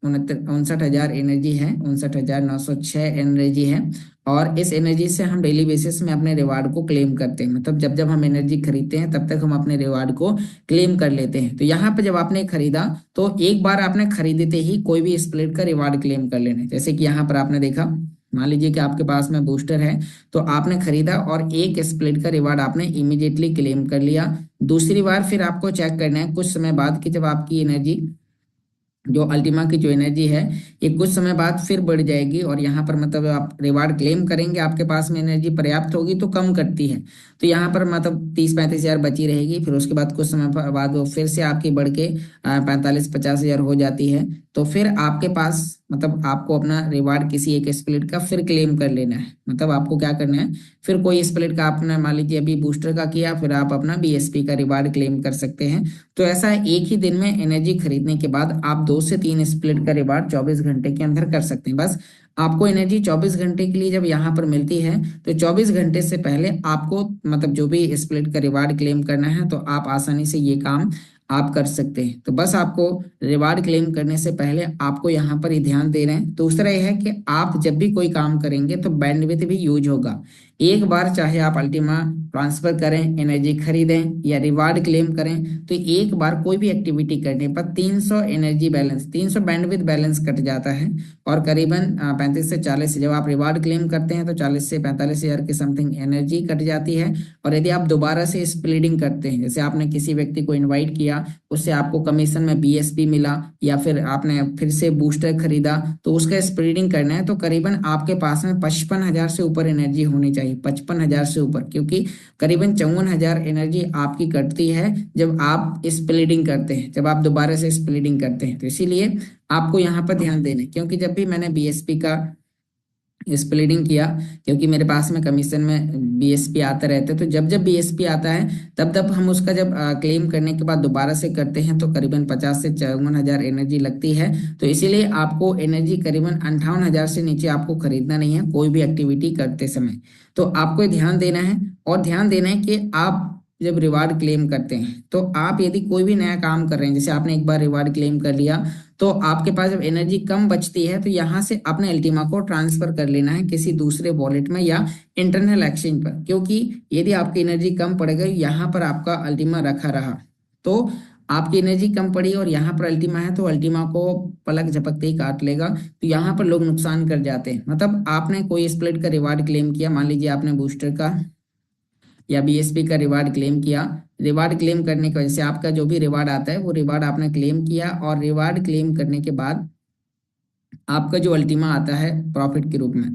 [SPEAKER 1] 59,000 एनर्जी है, 59,906 एनर्जी है। और इस एनर्जी से हम डेली बेसिस में अपने रिवार्ड को क्लेम करते हैं, मतलब जब जब हम एनर्जी खरीदते हैं तब तक हम अपने रिवार्ड को क्लेम कर लेते हैं। तो यहाँ पे जब आपने खरीदा, तो एक बार आपने खरीदते ही कोई भी स्प्लिट का रिवार्ड क्लेम कर लेना है। जैसे कि यहाँ पर आपने देखा, मान लीजिए कि आपके पास में बूस्टर है, तो आपने खरीदा और एक स्प्लिट का रिवार्ड आपने इमीडिएटली क्लेम कर लिया। दूसरी बार फिर आपको चेक करना है कुछ समय बाद कि जब आपकी एनर्जी, जो अल्टीमा की जो एनर्जी है, ये कुछ समय बाद फिर बढ़ जाएगी, और यहाँ पर मतलब आप रिवार्ड क्लेम करेंगे, आपके पास में एनर्जी पर्याप्त होगी तो कम करती है, तो यहाँ पर मतलब 30-35 हजार बची रहेगी। फिर उसके बाद कुछ समय बाद वो फिर से आपकी बढ़ के 45-50 हजार हो जाती है। तो फिर आपके पास मतलब आपको अपना रिवार्ड किसी एक स्प्लिट का फिर क्लेम कर लेना है। मतलब आपको क्या करना है, फिर कोई स्प्लिट का आपने मान लीजिए अभी बूस्टर का किया, फिर आप अपना बीएसपी का रिवार्ड क्लेम कर सकते हैं। तो ऐसा एक ही दिन में एनर्जी खरीदने के बाद आप 2 से 3 स्प्लिट का रिवार्ड 24 घंटे के अंदर कर सकते हैं। बस आपको एनर्जी 24 घंटे के लिए जब यहाँ पर मिलती है, तो 24 घंटे से पहले आपको मतलब जो भी स्प्लिट का रिवार्ड क्लेम करना है, तो आप आसानी से ये काम आप कर सकते हैं। तो बस आपको रिवार्ड क्लेम करने से पहले आपको यहाँ पर ही ध्यान दे रहे हैं। दूसरा यह है कि आप जब भी कोई काम करेंगे तो बैंडविड्थ भी यूज होगा। एक बार चाहे आप अल्टीमा ट्रांसफर करें, एनर्जी खरीदें या रिवार्ड क्लेम करें, तो एक बार कोई भी एक्टिविटी करने पर 300 energy balance, 300 bandwidth balance cut जाता है। और करीबन 35 से 40, जब आप रिवार्ड क्लेम करते हैं तो 40 से 45 हजार की समथिंग एनर्जी कट जाती है। और यदि आप दोबारा से स्प्लिटिंग करते हैं, जैसे आपने किसी व्यक्ति को इन्वाइट किया, उससे आपको कमीशन में बीएसपी मिला, या फिर आपने फिर से बूस्टर खरीदा, तो उसका स्प्लिटिंग करना है, तो करीबन आपके पास में 55,000 से ऊपर एनर्जी होनी चाहिए, 55,000 से ऊपर, क्योंकि करीबन 54,000 एनर्जी आपकी कटती है जब आप स्प्लिटिंग करते हैं, जब आप दोबारा से स्प्लिटिंग करते हैं। तो इसीलिए आपको यहाँ पर ध्यान देना है, क्योंकि जब भी मैंने बीएसपी का स्प्लिटिंग किया, क्योंकि मेरे पास में कमीशन में बीएसपी आता रहता है, तो जब जब बीएसपी आता है तब तब हम उसका जब क्लेम करने के बाद दोबारा से करते हैं, तो करीबन 50 से 54,000 एनर्जी लगती है। तो इसीलिए आपको एनर्जी करीबन 58,000 से नीचे आपको खरीदना नहीं है कोई भी एक्टिविटी करते समय। तो आपको ध्यान देना है, और ध्यान देना है कि आप जब रिवार्ड क्लेम करते हैं, तो आप यदि कोई भी नया काम कर रहे हैं, जैसे आपने एक बार रिवार्ड क्लेम कर लिया, तो आपके पास जब एनर्जी कम बचती है, तो यहाँ से अपने अल्टीमा को ट्रांसफर कर लेना है किसी दूसरे वॉलेट में या इंटरनल एक्सचेंज पर, क्योंकि यदि आपकी एनर्जी कम पड़ गई, यहाँ पर आपका अल्टीमा रखा रहा, तो आपकी एनर्जी कम पड़ी और यहाँ पर अल्टीमा है, तो अल्टीमा को पलक झपकते ही काट लेगा। तो यहाँ पर लोग नुकसान कर जाते हैं। मतलब आपने कोई स्प्लिट का रिवार्ड क्लेम किया, मान लीजिए आपने बूस्टर का या बीएसपी का रिवार्ड क्लेम किया, रिवार्ड क्लेम करने की वजह से आपका जो भी रिवार्ड आता है वो रिवार्ड आपने क्लेम किया, और रिवार्ड क्लेम करने के बाद आपका जो अल्टीमा आता है प्रॉफिट के रूप में,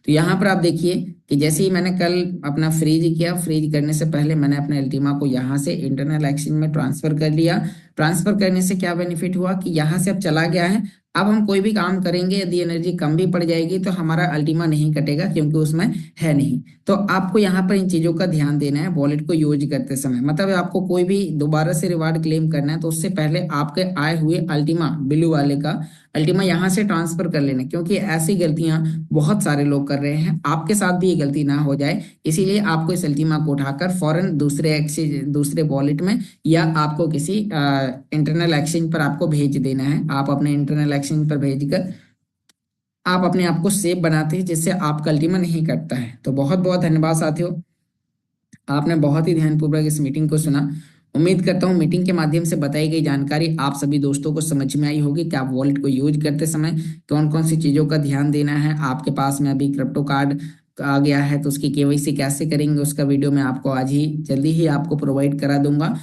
[SPEAKER 1] तो यहाँ पर आप देखिए कि जैसे ही मैंने कल अपना फ्रीज किया, फ्रीज करने से पहले मैंने अपने अल्टीमा को यहाँ से इंटरनल एक्सचेंज में ट्रांसफर कर लिया। ट्रांसफर करने से क्या बेनिफिट हुआ कि यहाँ से अब चला गया है। अब हम कोई भी काम करेंगे, यदि एनर्जी कम भी पड़ जाएगी तो हमारा अल्टीमा नहीं कटेगा, क्योंकि उसमें है नहीं। तो आपको यहाँ पर इन चीजों का ध्यान देना है वॉलेट को यूज करते समय। मतलब आपको कोई भी दोबारा से रिवार्ड क्लेम करना है, तो उससे पहले आपके आए हुए अल्टीमा ब्लू वाले का अल्टीमा यहाँ से ट्रांसफर कर लेना, क्योंकि ऐसी गलतियां बहुत सारे लोग कर रहे हैं, आपके साथ भी ये गलती ना हो जाए। इसीलिए आपको इस अल्टीमा को उठाकर फौरन दूसरे एक्सचेंज, दूसरे वॉलेट में, या आपको किसी इंटरनल एक्सचेंज पर आपको भेज देना है। आप अपने इंटरनल एक्सचेंज पर भेजकर आप अपने आप को सेफ बनाते हैं, जिससे आपका अल्टीमा नहीं कटता है। तो बहुत बहुत धन्यवाद साथियों, आपने बहुत ही ध्यानपूर्वक इस मीटिंग को सुना। उम्मीद करता हूँ मीटिंग के माध्यम से बताई गई जानकारी आप सभी दोस्तों को समझ में आई होगी कि आप वॉलेट को यूज करते समय कौन कौन सी चीज़ों का ध्यान देना है। आपके पास में अभी क्रिप्टो कार्ड आ गया है, तो उसकी केवाईसी कैसे करेंगे, उसका वीडियो मैं आपको आज ही जल्दी ही आपको प्रोवाइड करा दूंगा।